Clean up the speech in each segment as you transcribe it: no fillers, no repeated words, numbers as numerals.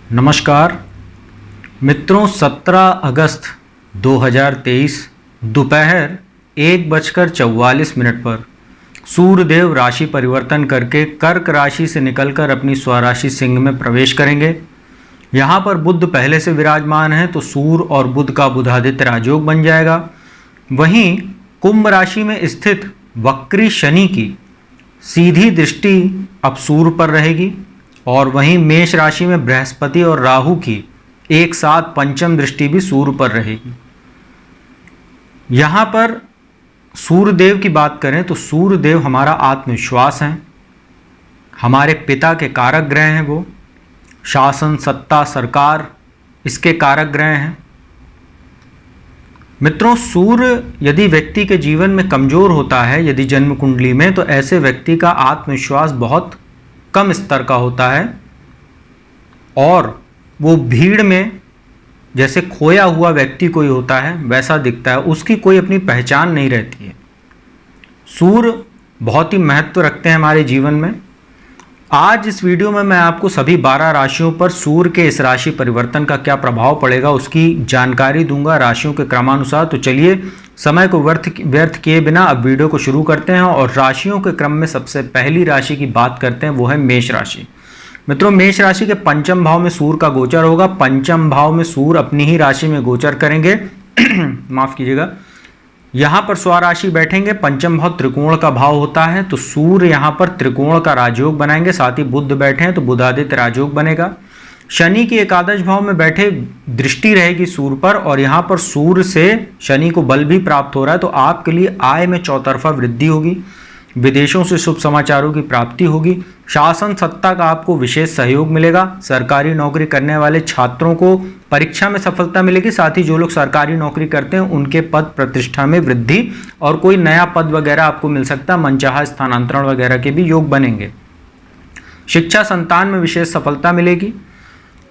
नमस्कार मित्रों, 17 अगस्त 2023 दोपहर 1:44 पर सूर्यदेव राशि परिवर्तन करके कर्क राशि से निकलकर अपनी स्वराशि सिंह में प्रवेश करेंगे। यहाँ पर बुध पहले से विराजमान है तो सूर्य और बुध का बुधादित्य राजयोग बन जाएगा। वहीं कुंभ राशि में स्थित वक्री शनि की सीधी दृष्टि अब सूर्य पर रहेगी और वहीं मेष राशि में बृहस्पति और राहु की एक साथ पंचम दृष्टि भी सूर्य पर रहेगी। यहाँ पर सूर्यदेव की बात करें तो सूर्यदेव हमारा आत्मविश्वास है, हमारे पिता के कारक ग्रह हैं, वो शासन सत्ता सरकार इसके कारक ग्रह हैं। मित्रों, सूर्य यदि व्यक्ति के जीवन में कमजोर होता है, यदि जन्म कुंडली में, तो ऐसे व्यक्ति का आत्मविश्वास बहुत कम स्तर का होता है और वो भीड़ में जैसे खोया हुआ व्यक्ति कोई होता है वैसा दिखता है, उसकी कोई अपनी पहचान नहीं रहती है। सूर्य बहुत ही महत्व रखते हैं हमारे जीवन में। आज इस वीडियो में मैं आपको सभी 12 राशियों पर सूर्य के इस राशि परिवर्तन का क्या प्रभाव पड़ेगा उसकी जानकारी दूंगा राशियों के क्रमानुसार। तो चलिए समय को व्यर्थ किए बिना अब वीडियो को शुरू करते हैं और राशियों के क्रम में सबसे पहली राशि की बात करते हैं, वो है मेष राशि। मित्रों, मेष राशि के पंचम भाव में सूर्य का गोचर होगा। पंचम भाव में सूर्य अपनी ही राशि में गोचर करेंगे माफ कीजिएगा, यहाँ पर स्वराशि बैठेंगे। पंचम भाव त्रिकोण का भाव होता है तो सूर्य यहाँ पर त्रिकोण का राजयोग बनाएंगे। साथ ही बुध बैठे हैं तो बुधादित्य राजयोग बनेगा। शनि की एकादश भाव में बैठे दृष्टि रहेगी सूर्य पर और यहाँ पर सूर्य से शनि को बल भी प्राप्त हो रहा है तो आपके लिए आय में चौतरफा वृद्धि होगी, विदेशों से शुभ समाचारों की प्राप्ति होगी, शासन सत्ता का आपको विशेष सहयोग मिलेगा, सरकारी नौकरी करने वाले छात्रों को परीक्षा में सफलता मिलेगी। साथ ही जो लोग सरकारी नौकरी करते हैं उनके पद प्रतिष्ठा में वृद्धि और कोई नया पद वगैरह आपको मिल सकता है, मनचाहा स्थानांतरण वगैरह के भी योग बनेंगे। शिक्षा संतान में विशेष सफलता मिलेगी।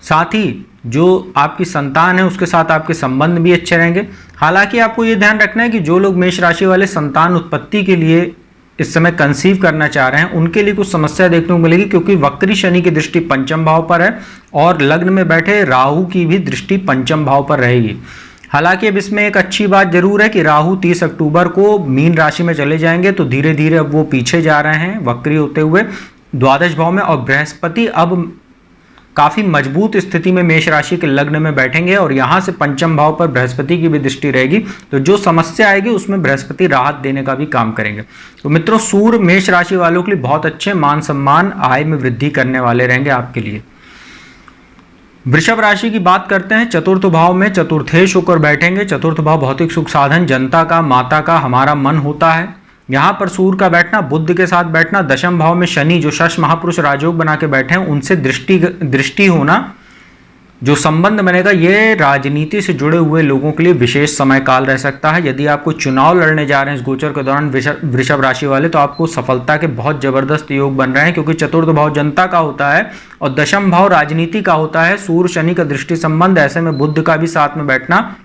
साथ ही जो आपकी संतान है उसके साथ आपके संबंध भी अच्छे रहेंगे। हालांकि आपको ये ध्यान रखना है कि जो लोग मेष राशि वाले संतान उत्पत्ति के लिए इस समय कंसीव करना चाह रहे हैं उनके लिए कुछ समस्या देखने को मिलेगी, क्योंकि वक्री शनि की दृष्टि पंचम भाव पर है और लग्न में बैठे राहु की भी दृष्टि पंचम भाव पर रहेगी। हालांकि अब इसमें एक अच्छी बात जरूर है कि राहु 30 अक्टूबर को मीन राशि में चले जाएंगे तो धीरे धीरे अब वो पीछे जा रहे हैं वक्री होते हुए द्वादश भाव में, और बृहस्पति अब काफी मजबूत स्थिति में मेष राशि के लग्न में बैठेंगे और यहां से पंचम भाव पर बृहस्पति की भी दृष्टि रहेगी तो जो समस्या आएगी उसमें बृहस्पति राहत देने का भी काम करेंगे। तो मित्रों, सूर्य मेष राशि वालों के लिए बहुत अच्छे मान सम्मान आय में वृद्धि करने वाले रहेंगे आपके लिए। वृषभ राशि की बात करते हैं। चतुर्थ भाव में चतुर्थेश होकर बैठेंगे। चतुर्थ भाव भौतिक सुख साधन, जनता का, माता का, हमारा मन होता है। यहाँ पर सूर्य का बैठना, बुध के साथ बैठना, दशम भाव में शनि जो षष्ठ महापुरुष राजयोग बना के बैठे हैं उनसे दृष्टि होना, जो संबंध बनेगा, ये राजनीति से जुड़े हुए लोगों के लिए विशेष समय काल रह सकता है। यदि आप कोई चुनाव लड़ने जा रहे हैं इस गोचर के दौरान वृषभ राशि वाले, तो आपको सफलता के बहुत जबरदस्त योग बन रहे हैं, क्योंकि चतुर्थ भाव जनता का होता है और दशम भाव राजनीति का होता है। सूर्य शनि का दृष्टि संबंध, ऐसे में बुध का भी साथ में बैठना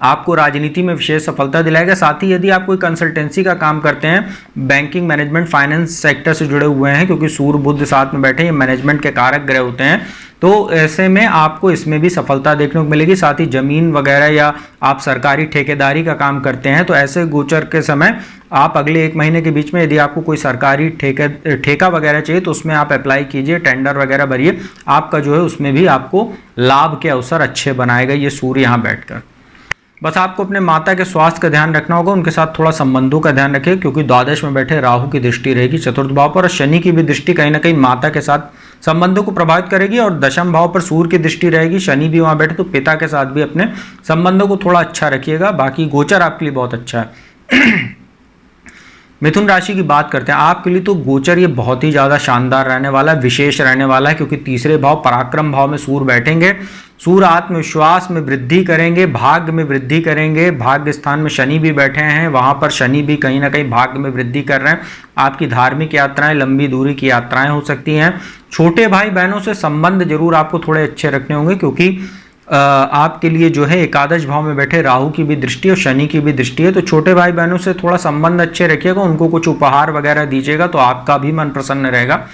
आपको राजनीति में विशेष सफलता दिलाएगा। साथ ही यदि आप कोई कंसल्टेंसी का काम करते हैं, बैंकिंग, मैनेजमेंट, फाइनेंस सेक्टर से जुड़े हुए हैं, क्योंकि सूर्य बुध साथ में बैठे, ये मैनेजमेंट के कारक ग्रह होते हैं, तो ऐसे में आपको इसमें भी सफलता देखने को मिलेगी। साथ ही जमीन वगैरह या आप सरकारी ठेकेदारी का काम करते हैं तो ऐसे गोचर के समय आप अगले 1 महीने के बीच में यदि आपको कोई सरकारी ठेका वगैरह चाहिए तो उसमें आप अप्लाई कीजिए, टेंडर वगैरह भरिए, आपका जो है उसमें भी आपको लाभ के अवसर अच्छे बनाएगा ये सूर्य यहाँ बैठकर। बस आपको अपने माता के स्वास्थ्य का ध्यान रखना होगा, उनके साथ थोड़ा संबंधों का ध्यान रखें, क्योंकि द्वादश में बैठे राहु की दृष्टि रहेगी चतुर्थ भाव पर और शनि की भी दृष्टि कहीं ना कहीं माता के साथ संबंधों को प्रभावित करेगी और दशम भाव पर सूर्य की दृष्टि रहेगी, शनि भी वहां बैठे तो पिता के साथ भी अपने संबंधों को थोड़ा अच्छा रखिएगा। बाकी गोचर आपके लिए बहुत अच्छा है। मिथुन राशि की बात करते हैं। आपके लिए तो गोचर ये बहुत ही ज़्यादा शानदार रहने वाला है, विशेष रहने वाला है, क्योंकि तीसरे भाव पराक्रम भाव में सूर्य बैठेंगे। सूर्य आत्मविश्वास में वृद्धि करेंगे, भाग्य में वृद्धि करेंगे। भाग्य स्थान में शनि भी बैठे हैं, वहां पर शनि भी कहीं ना कहीं भाग्य में वृद्धि कर रहे हैं। आपकी धार्मिक यात्राएं, लंबी दूरी की यात्राएं हो सकती हैं। छोटे भाई बहनों से संबंध जरूर आपको थोड़े अच्छे रखने होंगे, क्योंकि आपके लिए जो है एकादश भाव में बैठे राहु की भी दृष्टि और शनि की भी दृष्टि है, तो छोटे भाई बहनों से थोड़ा संबंध अच्छे रखिएगा, उनको कुछ उपहार वगैरह दीजिएगा तो आपका भी मन प्रसन्न रहेगा।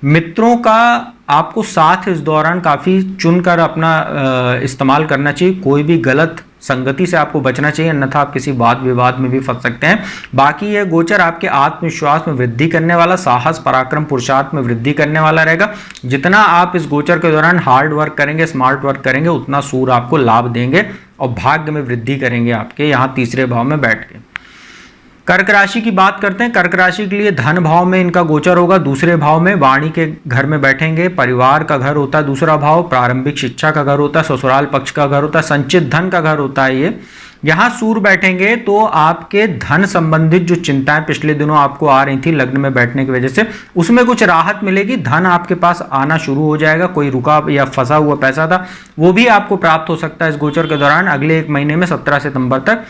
मित्रों का आपको साथ इस दौरान काफ़ी चुनकर अपना इस्तेमाल करना चाहिए। कोई भी गलत संगति से आपको बचना चाहिए, अन्यथा आप किसी वाद विवाद में भी फंस सकते हैं। बाकी यह गोचर आपके आत्मविश्वास में वृद्धि करने वाला, साहस पराक्रम पुरुषार्थ में वृद्धि करने वाला रहेगा। जितना आप इस गोचर के दौरान हार्ड वर्क करेंगे, स्मार्ट वर्क करेंगे, उतना सूर्य आपको लाभ देंगे और भाग्य में वृद्धि करेंगे आपके यहाँ तीसरे भाव में बैठ के। कर्क राशि की बात करते हैं। कर्क राशि के लिए धन भाव में इनका गोचर होगा, दूसरे भाव में वाणी के घर में बैठेंगे। परिवार का घर होता है दूसरा भाव, प्रारंभिक शिक्षा का घर होता है, ससुराल पक्ष का घर होता है, संचित धन का घर होता है ये। यहाँ सूर्य बैठेंगे तो आपके धन संबंधित जो चिंताएं पिछले दिनों आपको आ रही थी लग्न में बैठने की वजह से, उसमें कुछ राहत मिलेगी। धन आपके पास आना शुरू हो जाएगा। कोई रुका या फंसा हुआ पैसा था वो भी आपको प्राप्त हो सकता है इस गोचर के दौरान, अगले एक महीने में 17 सितंबर तक।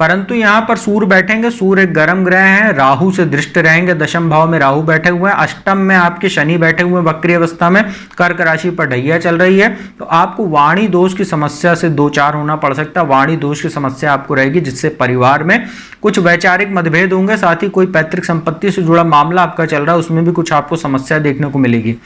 परंतु यहाँ पर सूर्य बैठेंगे, सूर्य एक गर्म ग्रह हैं, राहु से दृष्ट रहेंगे। दशम भाव में राहु बैठे हुए हैं, अष्टम में आपके शनि बैठे हुए हैं वक्री अवस्था में, कर्क राशि पर ढैया चल रही है। तो आपको वाणी दोष की समस्या से दो चार होना पड़ सकता है। वाणी दोष की समस्या आपको रहेगी, जिससे परिवार में कुछ वैचारिक मतभेद होंगे। साथ ही कोई पैतृक संपत्ति से जुड़ा मामला आपका चल रहा है, उसमें भी कुछ आपको समस्या देखने को मिलेगी।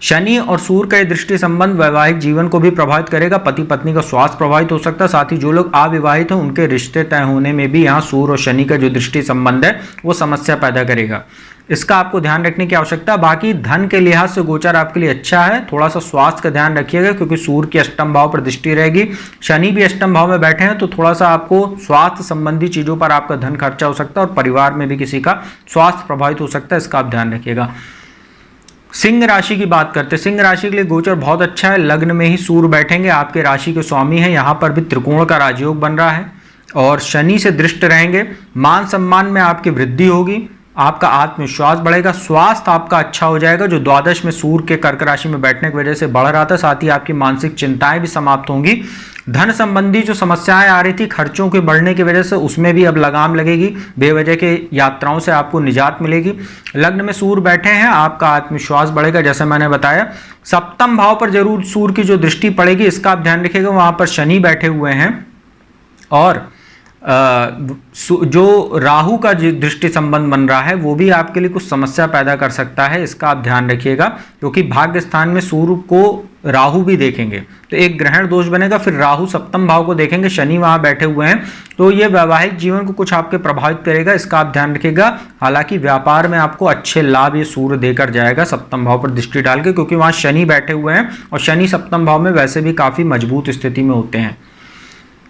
शनि और सूर्य का दृष्टि संबंध वैवाहिक जीवन को भी प्रभावित करेगा। पति पत्नी का स्वास्थ्य प्रभावित हो सकता है। साथ ही जो लोग अविवाहित हैं उनके रिश्ते तय होने में भी यहाँ सूर्य और शनि का जो दृष्टि संबंध है वो समस्या पैदा करेगा। इसका आपको ध्यान रखने की आवश्यकता है। बाकी धन के लिहाज से गोचर आपके लिए अच्छा है। थोड़ा सा स्वास्थ्य का ध्यान रखिएगा, क्योंकि सूर्य की अष्टम भाव पर दृष्टि रहेगी, शनि भी अष्टम भाव में बैठे हैं, तो थोड़ा सा आपको स्वास्थ्य संबंधी चीजों पर आपका धन खर्चा हो सकता है और परिवार में भी किसी का स्वास्थ्य प्रभावित हो सकता है। इसका आप ध्यान रखिएगा। सिंह राशि की बात करते हैं। सिंह राशि के लिए गोचर बहुत अच्छा है। लग्न में ही सूर्य बैठेंगे, आपके राशि के स्वामी हैं। यहाँ पर भी त्रिकोण का राजयोग बन रहा है और शनि से दृष्ट रहेंगे। मान सम्मान में आपकी वृद्धि होगी, आपका आत्मविश्वास बढ़ेगा, स्वास्थ्य आपका अच्छा हो जाएगा। जो द्वादश में सूर्य के कर्क राशि में बैठने की वजह से बढ़ रहा था, साथ ही आपकी मानसिक चिंताएं भी समाप्त होंगी। धन संबंधी जो समस्याएं आ रही थी खर्चों के बढ़ने की वजह से, उसमें भी अब लगाम लगेगी। बेवजह के यात्राओं से आपको निजात मिलेगी। लग्न में सूर्य बैठे हैं, आपका आत्मविश्वास बढ़ेगा जैसे मैंने बताया। सप्तम भाव पर जरूर सूर्य की जो दृष्टि पड़ेगी, इसका आप ध्यान रखिएगा। वहां पर शनि बैठे हुए हैं और जो राहु का जो दृष्टि संबंध बन रहा है वो भी आपके लिए कुछ समस्या पैदा कर सकता है। इसका आप ध्यान रखिएगा, क्योंकि भाग्य स्थान में सूर्य को राहु भी देखेंगे तो एक ग्रहण दोष बनेगा। फिर राहु सप्तम भाव को देखेंगे, शनि वहां बैठे हुए हैं, तो ये वैवाहिक जीवन को कुछ आपके प्रभावित करेगा। इसका आप ध्यान रखिएगा। हालांकि व्यापार में आपको अच्छे लाभ ये सूर्य देकर जाएगा सप्तम भाव पर दृष्टि डाल के, क्योंकि वहां शनि बैठे हुए हैं और शनि सप्तम भाव में वैसे भी काफी मजबूत स्थिति में होते हैं।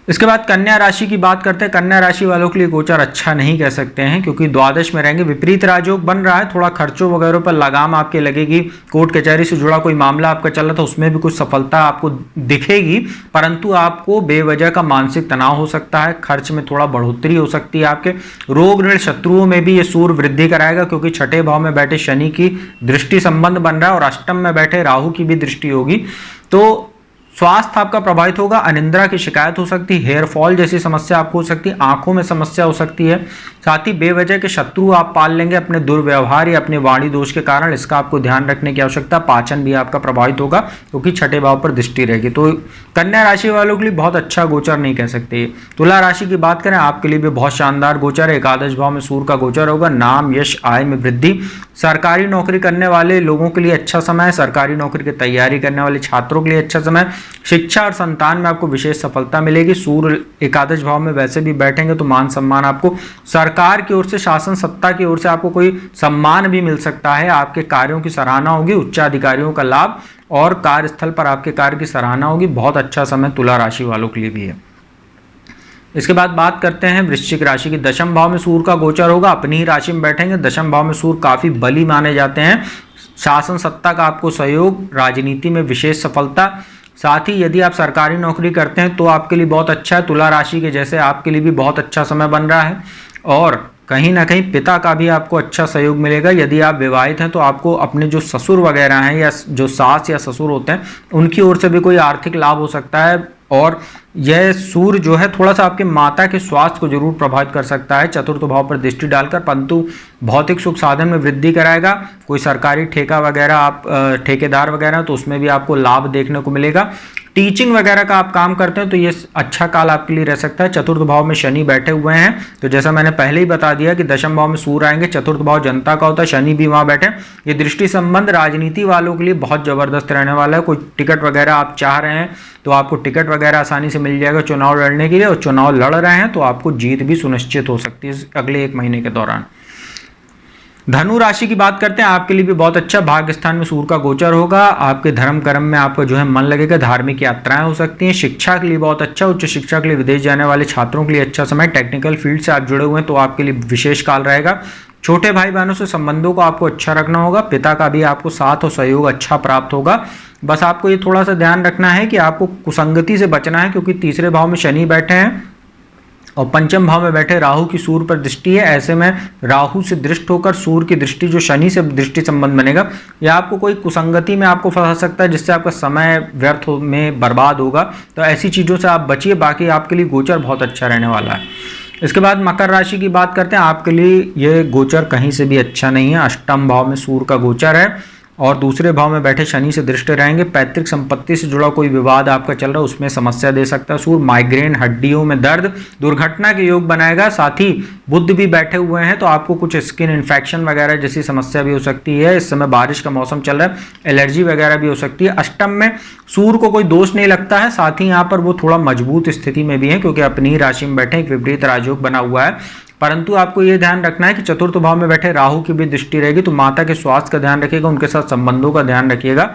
इसके बाद कन्या राशि की बात करते हैं। कन्या राशि वालों के लिए गोचर अच्छा नहीं कह सकते हैं, क्योंकि द्वादश में रहेंगे, विपरीत राजयोग बन रहा है। थोड़ा खर्चों वगैरह पर लगाम आपके लगेगी। कोर्ट कचहरी से जुड़ा कोई मामला आपका चल रहा था, उसमें भी कुछ सफलता आपको दिखेगी, परंतु आपको बेवजह का मानसिक तनाव हो सकता है। खर्च में थोड़ा बढ़ोतरी हो सकती है। आपके रोग ऋण शत्रुओं में भी ये सूर्य वृद्धि कराएगा, क्योंकि छठे भाव में बैठे शनि की दृष्टि संबंध बन रहा है और अष्टम में बैठे राहु की भी दृष्टि होगी। तो स्वास्थ्य आपका प्रभावित होगा। अनिद्रा की शिकायत हो सकती है, हेयर फॉल जैसी समस्या आपको हो सकती है, आंखों में समस्या हो सकती है। साथ ही बेवजह के शत्रु आप पाल लेंगे अपने दुर्व्यवहार या अपने वाणी दोष के कारण। इसका आपको ध्यान रखने की आवश्यकता। पाचन भी आपका प्रभावित होगा, क्योंकि छठे भाव पर दृष्टि रहेगी। तो कन्या राशि वालों के लिए बहुत अच्छा गोचर नहीं कह सकते। तुला राशि की बात करें, आपके लिए भी बहुत शानदार गोचर है। एकादश भाव में सूर्य का गोचर होगा। नाम यश आय में वृद्धि। सरकारी नौकरी करने वाले लोगों के लिए अच्छा समय है। सरकारी नौकरी की तैयारी करने वाले छात्रों के लिए अच्छा समय। शिक्षा और संतान में आपको विशेष सफलता मिलेगी। सूर्य एकादश भाव में वैसे भी बैठेंगे तो मान सम्मान आपको सरकार की ओर से, शासन सत्ता की ओर से आपको कोई सम्मान भी मिल सकता है। आपके कार्यों की सराहना होगी, उच्चाधिकारियों का लाभ और कार्यस्थल पर आपके कार्य की सराहना होगी। बहुत अच्छा समय तुला राशि वालों के लिए भी है। इसके बाद बात करते हैं वृश्चिक राशि की। दशम भाव में सूर्य का गोचर होगा, अपनी ही राशि में बैठेंगे। दशम भाव में सूर्य काफी बली माने जाते हैं। शासन सत्ता का आपको सहयोग, राजनीति में विशेष सफलता। साथ ही यदि आप सरकारी नौकरी करते हैं तो आपके लिए बहुत अच्छा है। तुला राशि के जैसे आपके लिए भी बहुत अच्छा समय बन रहा है और कहीं ना कहीं पिता का भी आपको अच्छा सहयोग मिलेगा। यदि आप विवाहित हैं तो आपको अपने जो ससुर वगैरह हैं या जो सास या ससुर होते हैं उनकी ओर से भी कोई आर्थिक लाभ हो सकता है और यह सूर्य जो है थोड़ा सा आपके माता के स्वास्थ्य को जरूर प्रभावित कर सकता है चतुर्थ भाव पर दृष्टि डालकर, परंतु भौतिक सुख साधन में वृद्धि कराएगा। कोई सरकारी ठेका वगैरह आप ठेकेदार वगैरह तो उसमें भी आपको लाभ देखने को मिलेगा। टीचिंग वगैरह का आप काम करते हैं तो ये अच्छा काल आपके लिए रह सकता है। चतुर्थ भाव में शनि बैठे हुए हैं, तो जैसा मैंने पहले ही बता दिया कि दशम भाव में सूर्य आएंगे, चतुर्थ भाव जनता का होता है, शनि भी वहां बैठे। ये दृष्टि संबंध राजनीति वालों के लिए बहुत जबरदस्त रहने वाला है। कोई टिकट वगैरह आप चाह रहे हैं तो आपको टिकट वगैरह आसानी से मिल जाएगा चुनाव लड़ने के लिए, और चुनाव लड़ रहे हैं तो आपको जीत भी सुनिश्चित हो सकती है अगले 1 महीने के दौरान। धनु राशि की बात करते हैं, आपके लिए भी बहुत अच्छा। भाग्य स्थान में सूर्य का गोचर होगा, आपके धर्म कर्म में आपको जो है मन लगेगा, धार्मिक यात्राएं हो सकती हैं। शिक्षा के लिए बहुत अच्छा, उच्च शिक्षा के लिए विदेश जाने वाले छात्रों के लिए अच्छा समय। टेक्निकल फील्ड से आप जुड़े हुए हैं तो आपके लिए विशेष काल रहेगा। छोटे भाई बहनों से संबंधों को आपको अच्छा रखना होगा, पिता का भी आपको साथ और सहयोग अच्छा प्राप्त होगा। बस आपको ये थोड़ा सा ध्यान रखना है कि आपको कुसंगति से बचना है, क्योंकि तीसरे भाव में शनि बैठे हैं और पंचम भाव में बैठे राहु की सूर्य पर दृष्टि है। ऐसे में राहु से दृष्ट होकर सूर्य की दृष्टि जो शनि से दृष्टि संबंध बनेगा, या आपको कोई कुसंगति में आपको फंसा सकता है जिससे आपका समय व्यर्थ में बर्बाद होगा। तो ऐसी चीज़ों से आप बचिए, बाकी आपके लिए गोचर बहुत अच्छा रहने वाला है। इसके बाद मकर राशि की बात करते हैं, आपके लिए ये गोचर कहीं से भी अच्छा नहीं है। अष्टम भाव में सूर्य का गोचर है और दूसरे भाव में बैठे शनि से दृष्टि रहेंगे। पैतृक संपत्ति से जुड़ा कोई विवाद आपका चल रहा है उसमें समस्या दे सकता है सूर्य। माइग्रेन, हड्डियों में दर्द, दुर्घटना के योग बनाएगा। साथ ही बुध भी बैठे हुए हैं तो आपको कुछ स्किन इन्फेक्शन वगैरह जैसी समस्या भी हो सकती है। इस समय बारिश का मौसम चल रहा है, एलर्जी वगैरह भी हो सकती है। अष्टम में सूर्य को कोई दोष नहीं लगता है, साथ ही यहाँ पर वो थोड़ा मजबूत स्थिति में भी है क्योंकि अपनी ही राशि में बैठे, एक विपरीत राजयोग बना हुआ है। परंतु आपको ये ध्यान रखना है कि चतुर्थ भाव में बैठे राहु की भी दृष्टि रहेगी, तो माता के स्वास्थ्य का ध्यान रखिएगा, उनके साथ संबंधों का ध्यान रखिएगा।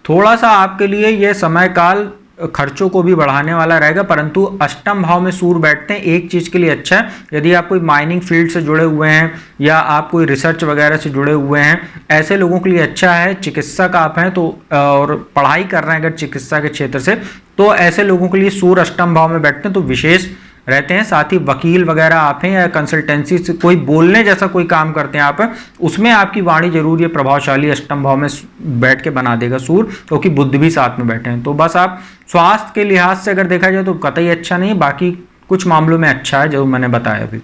थोड़ा सा आपके लिए यह समय काल खर्चों को भी बढ़ाने वाला रहेगा, परंतु अष्टम भाव में सूर्य बैठते हैं एक चीज के लिए अच्छा है। यदि आप कोई माइनिंग फील्ड से जुड़े हुए हैं या आप कोई रिसर्च वगैरह से जुड़े हुए हैं, ऐसे लोगों के लिए अच्छा है। चिकित्सक आप हैं तो और पढ़ाई कर रहे हैं अगर चिकित्सा के क्षेत्र से, तो ऐसे लोगों के लिए सूर्य अष्टम भाव में बैठते हैं तो विशेष रहते हैं। साथ ही वकील वगैरह आप हैं या कंसल्टेंसी से कोई बोलने जैसा कोई काम करते हैं आप, उसमें आपकी वाणी जरूर ये प्रभावशाली अष्टम भाव में बैठ के बना देगा सूर्य, क्योंकि बुध भी साथ में बैठे हैं। तो बस आप स्वास्थ्य के लिहाज से अगर देखा जाए तो कतई अच्छा नहीं, बाकी कुछ मामलों में अच्छा है जो मैंने बताया अभी।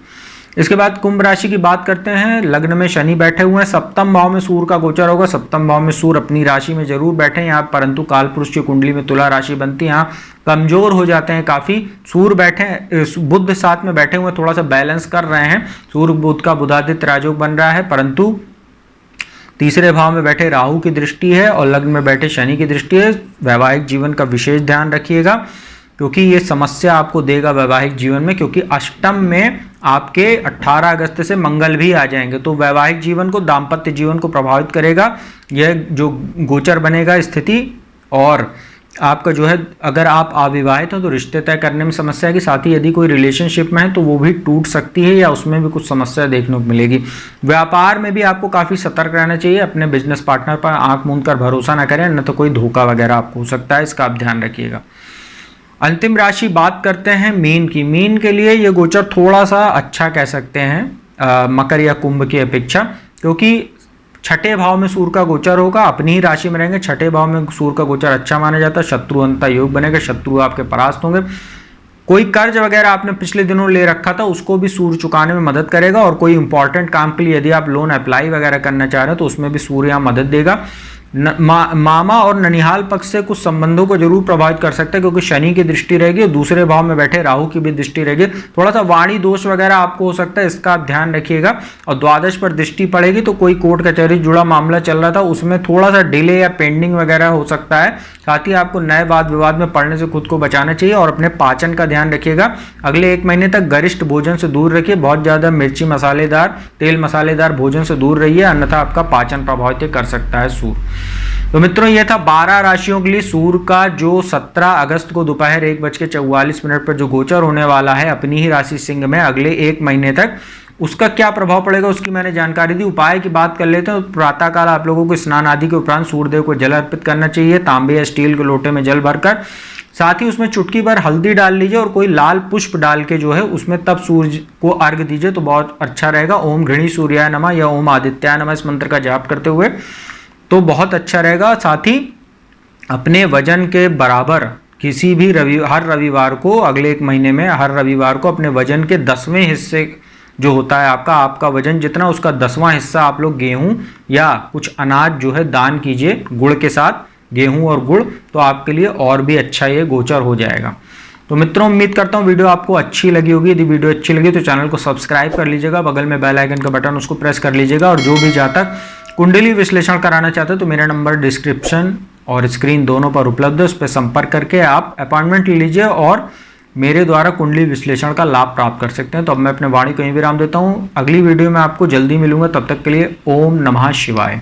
इसके बाद कुंभ राशि की बात करते हैं, लग्न में शनि बैठे हुए हैं, सप्तम भाव में सूर्य का गोचर होगा। सप्तम भाव में सूर्य अपनी राशि में जरूर बैठे हैं यहाँ, परंतु काल पुरुष की कुंडली में तुला राशि बनती है, यहाँ कमजोर हो जाते हैं काफी। सूर्य बैठे, बुध साथ में बैठे हुए थोड़ा सा बैलेंस कर रहे हैं। सूर्य बुध का बुधादित्य राजयोग बन रहा है, परंतु तीसरे भाव में बैठे राहु की दृष्टि है और लग्न में बैठे शनि की दृष्टि है। वैवाहिक जीवन का विशेष ध्यान रखिएगा क्योंकि ये समस्या आपको देगा वैवाहिक जीवन में, क्योंकि अष्टम में आपके 18 अगस्त से मंगल भी आ जाएंगे, तो वैवाहिक जीवन को, दाम्पत्य जीवन को प्रभावित करेगा यह जो गोचर बनेगा स्थिति। और आपका जो है अगर आप अविवाहित हो तो रिश्ते तय करने में समस्या आएगी, साथ ही यदि कोई रिलेशनशिप में है तो वो भी टूट सकती है या उसमें भी कुछ समस्या देखने को मिलेगी। व्यापार में भी आपको काफ़ी सतर्क रहना चाहिए, अपने बिजनेस पार्टनर पर आंख मूंद कर भरोसा ना करें, न तो कोई धोखा वगैरह आपको हो सकता है, इसका आप ध्यान रखिएगा। अंतिम राशि बात करते हैं मीन की। मीन के लिए ये गोचर थोड़ा सा अच्छा कह सकते हैं मकर या कुंभ की अपेक्षा, क्योंकि छठे भाव में सूर्य का गोचर होगा, अपनी ही राशि में रहेंगे। छठे भाव में सूर्य का गोचर अच्छा माना जाता है, शत्रु अंता योग बनेगा, शत्रु आपके परास्त होंगे। कोई कर्ज वगैरह आपने पिछले दिनों ले रखा था उसको भी सूर्य चुकाने में मदद करेगा, और कोई इंपॉर्टेंट काम के लिए यदि आप लोन अप्लाई वगैरह करना चाह रहे हैं तो उसमें भी सूर्य यहाँ मदद देगा। मामा और ननिहाल पक्ष से कुछ संबंधों को जरूर प्रभावित कर सकता है, क्योंकि शनि की दृष्टि रहेगी और दूसरे भाव में बैठे राहु की भी दृष्टि रहेगी। थोड़ा सा वाणी दोष वगैरह आपको हो सकता है, इसका आप ध्यान रखिएगा। और द्वादश पर दृष्टि पड़ेगी तो कोई कोर्ट कचहरी जुड़ा मामला चल रहा था उसमें थोड़ा सा डिले या पेंडिंग वगैरह हो सकता है। साथ ही आपको नए वाद विवाद में पड़ने से खुद को बचाना चाहिए और अपने पाचन का ध्यान रखिएगा। अगले 1 महीने तक गरिष्ठ भोजन से दूर रखिए, बहुत ज्यादा मिर्ची मसालेदार, तेल मसालेदार भोजन से दूर रहिए, अन्यथा आपका पाचन प्रभावित कर सकता है सूर्य। तो मित्रों ये था 12 राशियों के लिए सूर्य का जो 17 अगस्त को दोपहर 1:44 पर जो गोचर होने वाला है अपनी ही राशि सिंह में अगले 1 महीने तक, उसका क्या प्रभाव पड़ेगा उसकी मैंने जानकारी दी। उपाय की बात कर लेते हैं तो प्रातःकाल आप लोगों को स्नान आदि के उपरांत सूर्यदेव को जल अर्पित करना चाहिए, तांबे या स्टील के लोटे में जल भरकर। साथ ही उसमें चुटकी भर हल्दी डाल लीजिए और कोई लाल पुष्प डाल के जो है उसमें तब सूर्य को अर्घ दीजिए तो बहुत अच्छा रहेगा। ओम घृणी सूर्याय नमः या ओम आदित्याय नमः इस मंत्र का जाप करते हुए तो बहुत अच्छा रहेगा। साथ ही अपने वजन के बराबर किसी भी हर रविवार को, अगले 1 महीने में हर रविवार को अपने वजन के 10वें हिस्से जो होता है आपका वजन जितना, उसका 10वां हिस्सा आप लोग गेहूं या कुछ अनाज जो है दान कीजिए गुड़ के साथ, गेहूं और गुड़, तो आपके लिए और भी अच्छा ये गोचर हो जाएगा। तो मित्रों, उम्मीद करता हूँ वीडियो आपको अच्छी लगी होगी। यदि वीडियो अच्छी लगी तो चैनल को सब्सक्राइब कर लीजिएगा, बगल में बेल आइकन का बटन उसको प्रेस कर लीजिएगा। और जो भी जातक कुंडली विश्लेषण कराना चाहते हैं तो मेरा नंबर डिस्क्रिप्शन और स्क्रीन दोनों पर उपलब्ध है, उस पर संपर्क करके आप अपॉइंटमेंट ले लीजिए और मेरे द्वारा कुंडली विश्लेषण का लाभ प्राप्त कर सकते हैं। तो अब मैं अपने वाणी को यहीं विराम देता हूँ। अगली वीडियो में आपको जल्दी मिलूंगा, तब तक के लिए ओम नमः शिवाय।